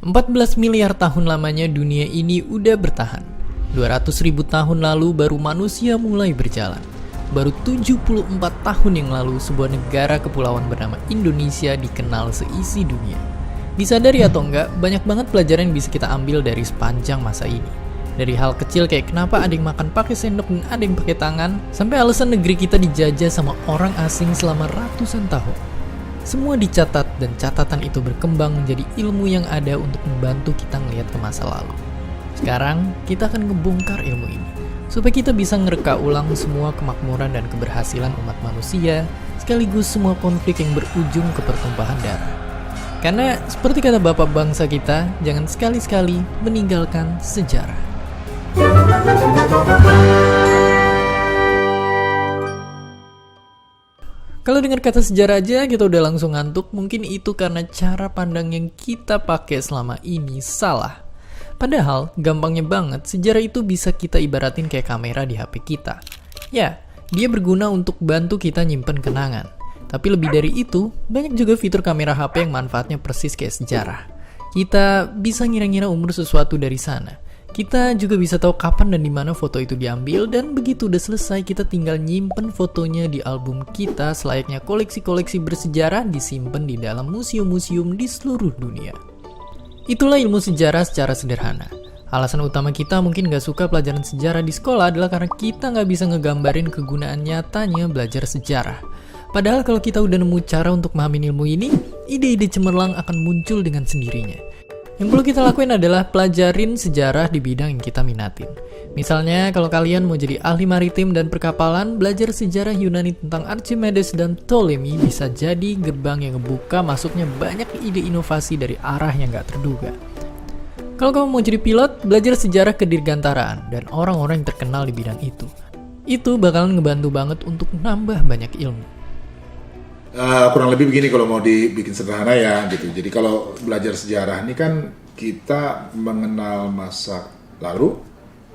14 miliar tahun lamanya dunia ini udah bertahan. 200.000 tahun lalu baru manusia mulai berjalan. Baru 74 tahun yang lalu sebuah negara kepulauan bernama Indonesia dikenal seisi dunia. Disadari atau enggak, banyak banget pelajaran yang bisa kita ambil dari sepanjang masa ini. Dari hal kecil kayak kenapa ada yang makan pakai sendok dan ada yang pakai tangan, sampai alasan negeri kita dijajah sama orang asing selama ratusan tahun. Semua dicatat dan catatan itu berkembang menjadi ilmu yang ada untuk membantu kita ngelihat ke masa lalu. Sekarang, kita akan ngebongkar ilmu ini, supaya kita bisa ngereka ulang semua kemakmuran dan keberhasilan umat manusia, sekaligus semua konflik yang berujung ke pertumpahan darah. Karena, seperti kata bapak bangsa kita, jangan sekali-sekali meninggalkan sejarah. Kalau dengar kata sejarah aja kita udah langsung ngantuk, mungkin itu karena cara pandang yang kita pakai selama ini salah. Padahal, gampangnya banget, sejarah itu bisa kita ibaratin kayak kamera di HP kita. Ya, dia berguna untuk bantu kita nyimpen kenangan. Tapi lebih dari itu, banyak juga fitur kamera HP yang manfaatnya persis kayak sejarah. Kita bisa ngira-ngira umur sesuatu dari sana. Kita juga bisa tahu kapan dan di mana foto itu diambil, dan begitu udah selesai kita tinggal nyimpen fotonya di album kita selayaknya koleksi-koleksi bersejarah disimpan di dalam museum-museum di seluruh dunia. Itulah ilmu sejarah secara sederhana. Alasan utama kita mungkin gak suka pelajaran sejarah di sekolah adalah karena kita gak bisa ngegambarin kegunaan nyatanya belajar sejarah. Padahal kalau kita udah nemu cara untuk memahami ilmu ini, ide-ide cemerlang akan muncul dengan sendirinya. Yang perlu kita lakuin adalah pelajarin sejarah di bidang yang kita minatin. Misalnya, kalau kalian mau jadi ahli maritim dan perkapalan, belajar sejarah Yunani tentang Archimedes dan Ptolemy bisa jadi gerbang yang ngebuka masuknya banyak ide inovasi dari arah yang gak terduga. Kalau kamu mau jadi pilot, belajar sejarah kedirgantaraan dan orang-orang yang terkenal di bidang itu. Itu bakalan ngebantu banget untuk nambah banyak ilmu. Kurang lebih begini kalau mau dibikin sederhana ya gitu. Jadi kalau belajar sejarah ini kan kita mengenal masa lalu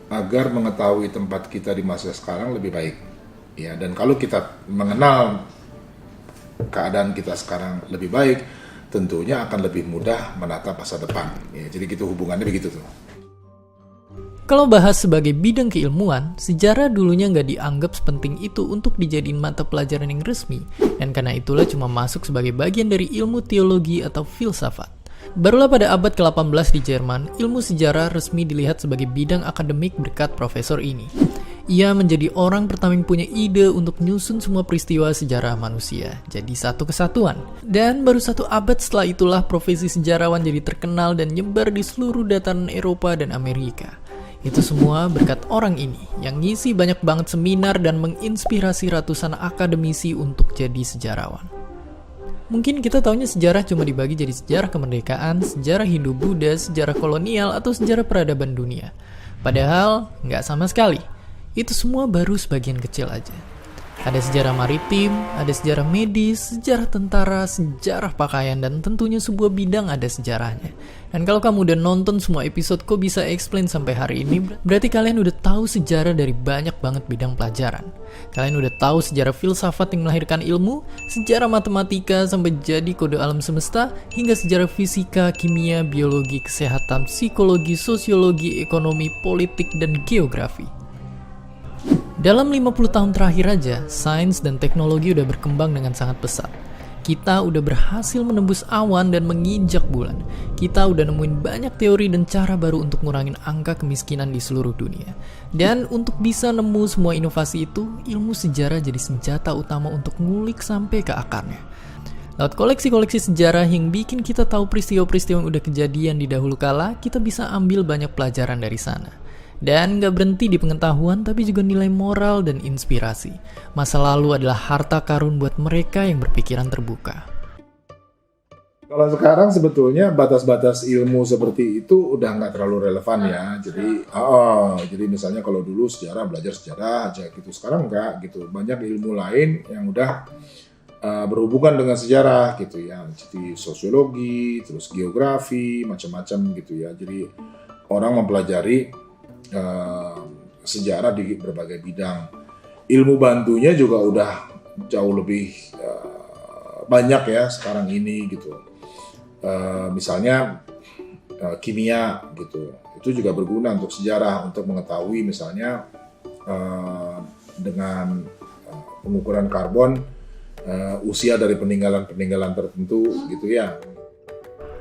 agar mengetahui tempat kita di masa sekarang lebih baik. Ya, dan kalau kita mengenal keadaan kita sekarang lebih baik, tentunya akan lebih mudah menatap masa depan. Ya, jadi gitu hubungannya begitu tuh. Kalau bahas sebagai bidang keilmuan, sejarah dulunya nggak dianggap sepenting itu untuk dijadiin mata pelajaran yang resmi, dan karena itulah cuma masuk sebagai bagian dari ilmu teologi atau filsafat. Barulah pada abad ke-18 di Jerman, ilmu sejarah resmi dilihat sebagai bidang akademik berkat profesor ini. Ia menjadi orang pertama yang punya ide untuk nyusun semua peristiwa sejarah manusia, jadi satu kesatuan. Dan baru satu abad setelah itulah profesi sejarawan jadi terkenal dan nyebar di seluruh dataran Eropa dan Amerika. Itu semua berkat orang ini yang ngisi banyak banget seminar dan menginspirasi ratusan akademisi untuk jadi sejarawan. Mungkin kita taunya sejarah cuma dibagi jadi sejarah kemerdekaan, sejarah Hindu-Buddha, sejarah kolonial, atau sejarah peradaban dunia. Padahal, nggak sama sekali. Itu semua baru sebagian kecil aja. Ada sejarah maritim, ada sejarah medis, sejarah tentara, sejarah pakaian, dan tentunya sebuah bidang ada sejarahnya. Dan kalau kamu udah nonton semua episode Kok Bisa Explain sampai hari ini, berarti kalian udah tahu sejarah dari banyak banget bidang pelajaran. Kalian udah tahu sejarah filsafat yang melahirkan ilmu, sejarah matematika sampai jadi kode alam semesta, hingga sejarah fisika, kimia, biologi, kesehatan, psikologi, sosiologi, ekonomi, politik, dan geografi. Dalam 50 tahun terakhir aja, sains dan teknologi udah berkembang dengan sangat pesat. Kita udah berhasil menembus awan dan menginjak bulan. Kita udah nemuin banyak teori dan cara baru untuk ngurangin angka kemiskinan di seluruh dunia. Dan untuk bisa nemu semua inovasi itu, ilmu sejarah jadi senjata utama untuk ngulik sampai ke akarnya. Lewat koleksi-koleksi sejarah yang bikin kita tahu peristiwa-peristiwa yang udah kejadian di dahulu kala, kita bisa ambil banyak pelajaran dari sana. Dan gak berhenti di pengetahuan tapi juga nilai moral dan inspirasi. Masa lalu adalah harta karun buat mereka yang berpikiran terbuka. Kalau sekarang sebetulnya batas-batas ilmu seperti itu udah nggak terlalu relevan ya. Jadi misalnya kalau dulu sejarah belajar sejarah aja gitu, sekarang enggak gitu. Banyak ilmu lain yang udah berhubungan dengan sejarah gitu ya. Jadi sosiologi, terus geografi, macam-macam gitu ya. Jadi orang mempelajari sejarah di berbagai bidang. Ilmu bantunya juga udah jauh lebih banyak ya sekarang ini gitu. Misalnya kimia gitu. Itu juga berguna untuk sejarah, untuk mengetahui misalnya dengan pengukuran karbon usia dari peninggalan tertentu gitu ya.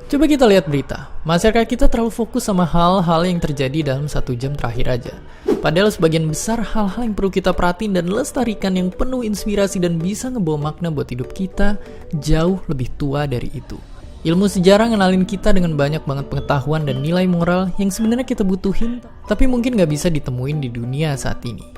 Coba kita lihat berita. Masyarakat kita terlalu fokus sama hal-hal yang terjadi dalam 1 jam terakhir aja. Padahal sebagian besar hal-hal yang perlu kita perhatiin dan lestarikan yang penuh inspirasi dan bisa ngebawa makna buat hidup kita jauh lebih tua dari itu. Ilmu sejarah ngenalin kita dengan banyak banget pengetahuan dan nilai moral yang sebenarnya kita butuhin, tapi mungkin gak bisa ditemuin di dunia saat ini.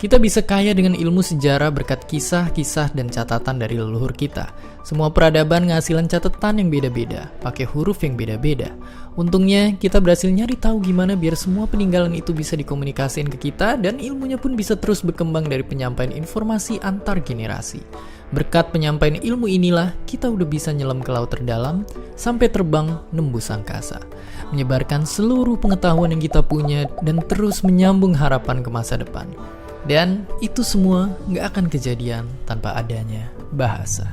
Kita bisa kaya dengan ilmu sejarah berkat kisah-kisah dan catatan dari leluhur kita. Semua peradaban ngasihin catatan yang beda-beda, pakai huruf yang beda-beda. Untungnya, kita berhasil nyari tahu gimana biar semua peninggalan itu bisa dikomunikasiin ke kita dan ilmunya pun bisa terus berkembang dari penyampaian informasi antar generasi. Berkat penyampaian ilmu inilah, kita udah bisa nyelam ke laut terdalam sampai terbang nembus angkasa. Menyebarkan seluruh pengetahuan yang kita punya dan terus menyambung harapan ke masa depan. Dan itu semua nggak akan kejadian tanpa adanya bahasa.